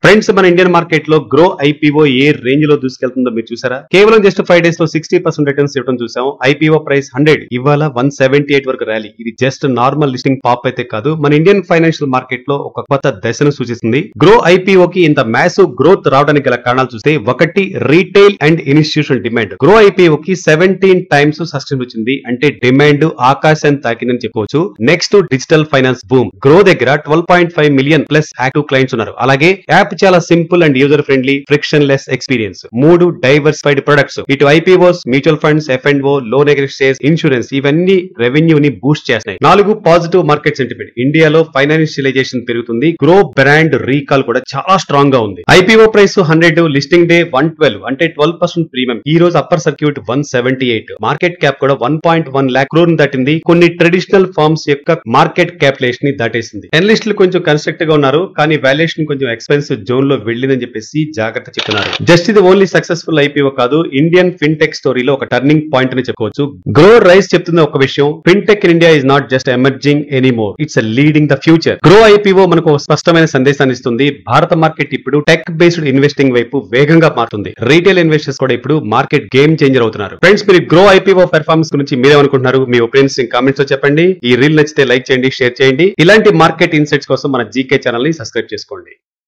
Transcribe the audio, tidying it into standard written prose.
Friends, మన Indian market లో grow IPO ఏ range లో దూసుకెళ్తుందో మీరు చూసారా? కేవలం జస్ట్ 5 days లో 60% రిటర్న్స్ ఇవ్వడం చూసాం. ఐపీఓ ప్రైస్ 100, ఇవాళ 178 వరకు ర్యాలీ. ఇది జస్ట్ నార్మల్ లిస్టింగ్ పాప్ అయితే కాదు, మన ఇండియన్ ఫైనాన్షియల్ మార్కెట్ లో ఒక కొత్త దశను సూచిస్తుంది. గ్రో ఐపీఓ కి ఇంత మ్యాసివ్ గ్రోత్ రావడానికి గల కారణాలు చూస్తే, ఒకటి retail and institutional demand. Grow IPO కి 17 times సస్టైన్ వచ్చింది, అంటే డిమాండ్ ఆకాశాన్ని తాకిందని చెప్పుకోవచ్చు. Next, digital finance boom. Grow దగ్గర 12.5 million ప్లస్ యాక్టివ్ క్లయింట్స్ ఉన్నారు. అలాగే యాప్ చాలా simple and user friendly, frictionless experience. 3 diversified products. ఇటు IPOs, mutual funds, F and O, loan against shares, insurance, ఇవన్నీ రెవెన్యూని బూస్ట్ చేస్తాయి. 4 పాజిటివ్ మార్కెట్ సెంటిమెంట్. ఇండియాలో financialisation పెరుగుతుంది. గ్రో బ్రాండ్ రీకాల్ కూడా చాలా స్ట్రాంగ్ గా ఉంది. ఐపీఓ ప్రైస్ 100, లిస్టింగ్ డే 112, అంటే 12% ప్రీమియం. ఈ రోజు అప్పర్ సర్క్యూట్ 178. మార్కెట్ క్యాప్ కూడా 1.1 lakh crore దాటింది. కొన్ని ట్రెడిషనల్ ఫార్మ్స్ యొక్క మార్కెట్ క్యాపిటలైజేషన్ ని దాటేసింది. అనలిస్టులు కొంచెం కన్స్ట్రక్ట్ గా ఉన్నారు, కానీ వాల్యుయేషన్ కొంచెం ఎక్స్పెన్సివ్ జోన్ లో వెళ్ళిందని చెప్పేసి జాగ్రత్త చెప్తున్నారు. జస్ట్ ఇది ఓన్లీ సక్సెస్ఫుల్ ఐపీఓ కాదు, ఇండియన్ ఫిన్టెక్ స్టోరీలో ఒక టర్నింగ్ పాయింట్ అని చెప్పుకోవచ్చు. గ్రో రైస్ చెప్తున్న ఒక విషయం, fintech in India is not just emerging anymore, it's leading the future. Grow IPO మనకు స్పష్టమైన సందేశాన్ని ఇస్తుంది. భారత మార్కెట్ ఇప్పుడు టెక్ బేస్డ్ ఇన్వెస్టింగ్ వైపు వేగంగా మారుతుంది. రీటైల్ ఇన్వెస్టర్స్ కూడా ఇప్పుడు మార్కెట్ గేమ్ చేంజర్ అవుతున్నారు. ఫ్రెండ్స్, మీరు గ్రో ఐపీఓ పెర్ఫార్మెన్స్ గురించి మీరేమనుకుంటున్నారు? మీ ఒపీనియన్స్ కామెంట్స్ లో చెప్పండి. ఈ రీల్ నచ్చితే లైక్ చేయండి, షేర్ చేయండి. ఇలాంటి మార్కెట్ ఇన్సైట్స్ కోసం మన జీకే ఛానల్ ని సబ్స్క్రైబ్ చేసుకోండి.